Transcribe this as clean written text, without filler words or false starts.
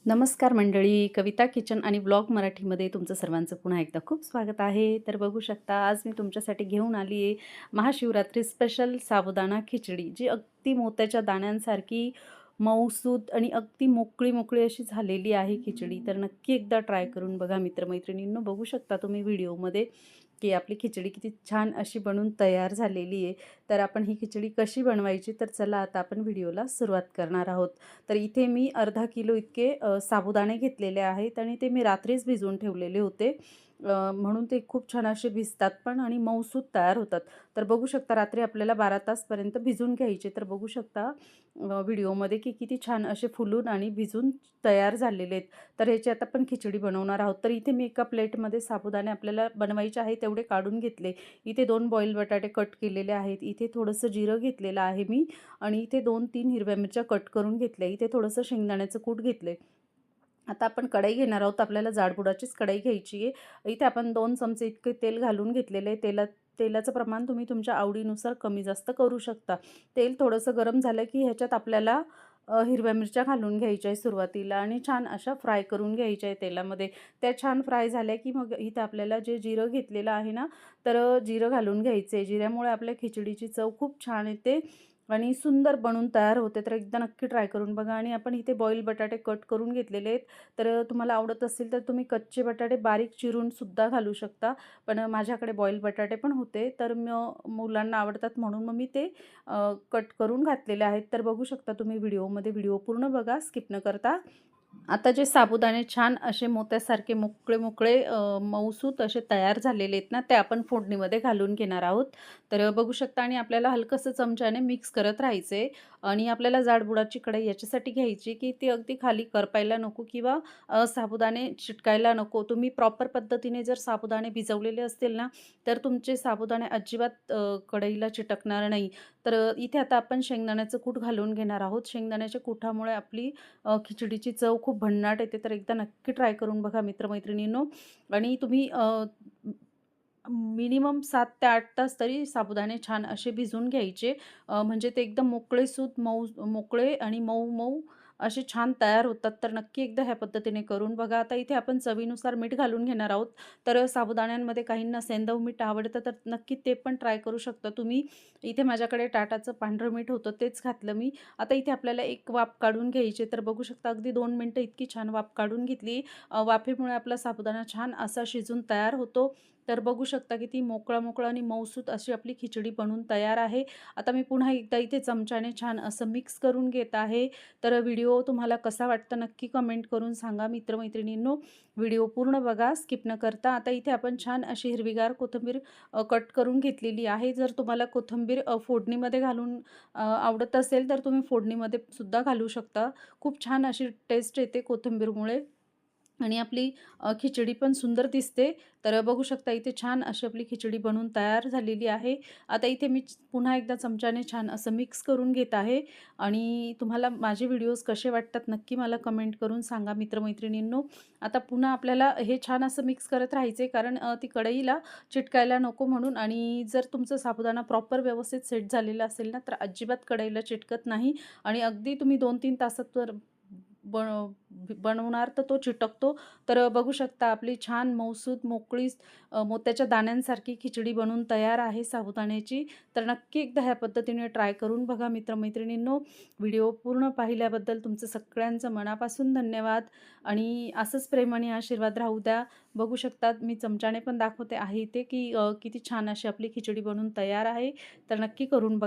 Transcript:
नमस्कार मंडळी, कविता किचन आणि ब्लॉग मराठीमध्ये तुमचं सर्वांचं पुन्हा एकदा खूप स्वागत आहे. तर बघू शकता आज मी तुमच्यासाठी घेऊन आली आहे महाशिवरात्री स्पेशल साबुदाणा खिचडी, जी अगदी मोत्याच्या दाण्यांसारखी मऊसूत आणि अगदी मोकळी मोकळी अशी झालेली आहे खिचडी. तर नक्की एकदा ट्राय करून बघा मित्रमैत्रिणींनो. बघू शकता तुम्ही व्हिडिओमध्ये की आपली खिचडी किती छान अशी बनून तयार झालेली आहे. तर आपण ही खिचडी कशी बनवायची, तर चला आता आपण व्हिडिओला सुरुवात करणार आहोत. तर इथे मी अर्धा किलो इतके साबुदाणे घेतलेले आहेत आणि ते मी रात्रीच भिजवून ठेवलेले होते. म्हणून ते खूप छान असे भिजतात पण आणि मऊसूत तयार होतात. तर बघू शकता रात्री आपल्याला 12 तासपर्यंत भिजून घ्यायचे. तर बघू शकता व्हिडिओमध्ये की किती छान असे फुलून आणि भिजून तयार झालेले आहेत. तर ह्याची आता आपण खिचडी बनवणार आहोत. तर इथे मी एका प्लेटमध्ये साबुदाणे आपल्याला बनवायचे आहे तेवढे काढून घेतले. इथे 2 बॉईल बटाटे कट केलेले आहेत. इथे थोडंसं जिरं घेतलेलं आहे मी आणि इथे 2-3 हिरव्या मिरच्या कट करून घेतल्या. इथे थोडंसं शेंगदाण्याचं कूट घेतले. आता आपण कढई घेणार आहोत. आपल्याला जाडबुडाचीच कढई घ्यायची आहे. इथे आपण 2 चमचे इतके तेल घालून घेतलेले आहे. तेलाचं प्रमाण तुम्ही तुमच्या आवडीनुसार कमी जास्त करू शकता. तेल थोडंसं गरम झालं की ह्याच्यात आपल्याला हिरव्या मिरच्या घालून घ्यायच्या आहे सुरुवातीला आणि छान अशा फ्राय करून घ्यायच्या आहे तेलामध्ये. त्या छान फ्राय झाल्या की मग इथे आपल्याला जे जिरं घेतलेलं आहे ना, तर जिरं घालून घ्यायचं आहे. जिऱ्यामुळे आपल्या खिचडीची चव खूप छान येते आणि सुंदर बनून तयार होते. तर एकदा नक्की ट्राय करून बघा. आणि आपण इथे बॉईल बटाटे कट करून घेतलेले आहेत. तर तुम्हाला आवडत असेल तर तुम्ही कच्चे बटाटे बारीक चिरून सुद्धा घालू शकता. पण माझ्याकडे बॉईल बटाटे पण होते, तर मुलांना आवडतात म्हणून मग मी ते कट करून घातलेले आहेत. तर बघू शकता तुम्ही व्हिडिओ पूर्ण बघा, स्किप न करता. आता जे साबुदाणे छान असे मोत्यासारखे मोकळे-मोकळे मऊसूत असे तयार झालेले आहेत ना, ते आपण फोडणीमध्ये घालून घेणार आहोत. तर बघू शकता आणि आपल्याला हलकंसं चमच्याने मिक्स करत राहायचे आणि आपल्याला जाडबुडाची कढई याच्यासाठी घ्यायची, की ती अगदी खाली करपायला नको किंवा साबुदाणे चिटकायला नको. तुम्ही प्रॉपर पद्धतीने जर साबुदाणे भिजवलेले असतील ना, तर तुमचे साबुदाणे अजिबात कढईला चिटकणार नाही. तर इथे आता आपण शेंगदाण्याचं कूट घालून घेणार आहोत. शेंगदाण्याच्या कुटामुळे आपली खिचडीची चव खूप भन्नाट येते. तर एकदा नक्की ट्राय करून बघा मित्रमैत्रिणींनो. आणि तुम्ही मिनिमम 7 ते 8 तास तरी साबुदाणे छान असे भिजवून घ्यायचे. म्हणजे ते एकदम मोकळेसूत मोकळे आणि मऊ-मऊ असे छान तयार होतात. तर नक्की एकदा ह्या पद्धतीने करून बघा. आता इथे आपण चवीनुसार मीठ घालून घेणार आहोत. तर साबुदाण्यांमध्ये काहींना सेंधव मीठ आवडतं, तर नक्की ते पण ट्राय करू शकता तुम्ही. इथे माझ्याकडे टाटाचं पांढरं मीठ होतं, तेच घातलं मी. आता इथे आपल्याला एक वाफ काढून घ्यायची. तर बघू शकता अगदी 2 मिनिटं इतकी छान वाफ काढून घेतली. वाफेमुळे आपला साबुदाणा छान असा शिजून तयार होतो. तर बघू शकता की ती मोकळा-मोकळा आणि मऊसूत अशी आपली खिचडी बनून तयार आहे. आता मी पुन्हा एकदा इथे चमच्याने छान असं मिक्स करून घेत आहे. तर व्हिडिओ तुम्हाला कसा वाटतं नक्की कमेंट करून सांगा मित्रमैत्रिणींनो. व्हिडिओ पूर्ण बघा, स्किप न करता. आता इथे आपण छान अशी हिरवीगार कोथिंबीर कट करून घेतलेली आहे. जर तुम्हाला कोथिंबीर फोडणीमध्ये घालून आवडत असेल, तर तुम्ही फोडणीमध्ये सुद्धा घालू शकता. खूप छान अशी टेस्ट येते कोथिंबीरमुळे आणि आपली खिचडी पण सुंदर दिसते. तर बघू शकता इथे छान अशी आपली खिचडी बनून तयार झालेली आहे. आता इथे मी पुन्हा एकदा चमच्याने छान असं मिक्स करून घेत आहे आणि तुम्हाला माझे व्हिडिओज कसे वाटतात नक्की मला कमेंट करून सांगा मित्रमैत्रिणींनो. आता पुन्हा आपल्याला हे छान असं मिक्स करत राहायचे, कारण ती कढईला चिटकायला नको म्हणून. आणि जर तुमचा साबुदाणा प्रॉपर व्यवस्थित सेट झालेला असेल ना, तर अजिबात कढईला चिटकत नाही आणि अगदी तुम्ही 2-3 तासात बनवणार तर तो चिटकतो. तर बघू शकता आपली छान मऊसूत मोकळी मोत्याच्या दाण्यांसारखी खिचडी बनून तयार आहे साबुदाण्याची. तर नक्की एकदा ह्या पद्धतीने ट्राय करून बघा मित्रमैत्रिणींनो. व्हिडिओ पूर्ण पाहिल्याबद्दल तुमचं सगळ्यांचं मनापासून धन्यवाद आणि असंच प्रेमाने आशीर्वाद राहू द्या. बघू शकता मी चमच्याने पण दाखवते आहे इथे की किती छान अशी आपली खिचडी बनून तयार आहे. तर नक्की करून बघा.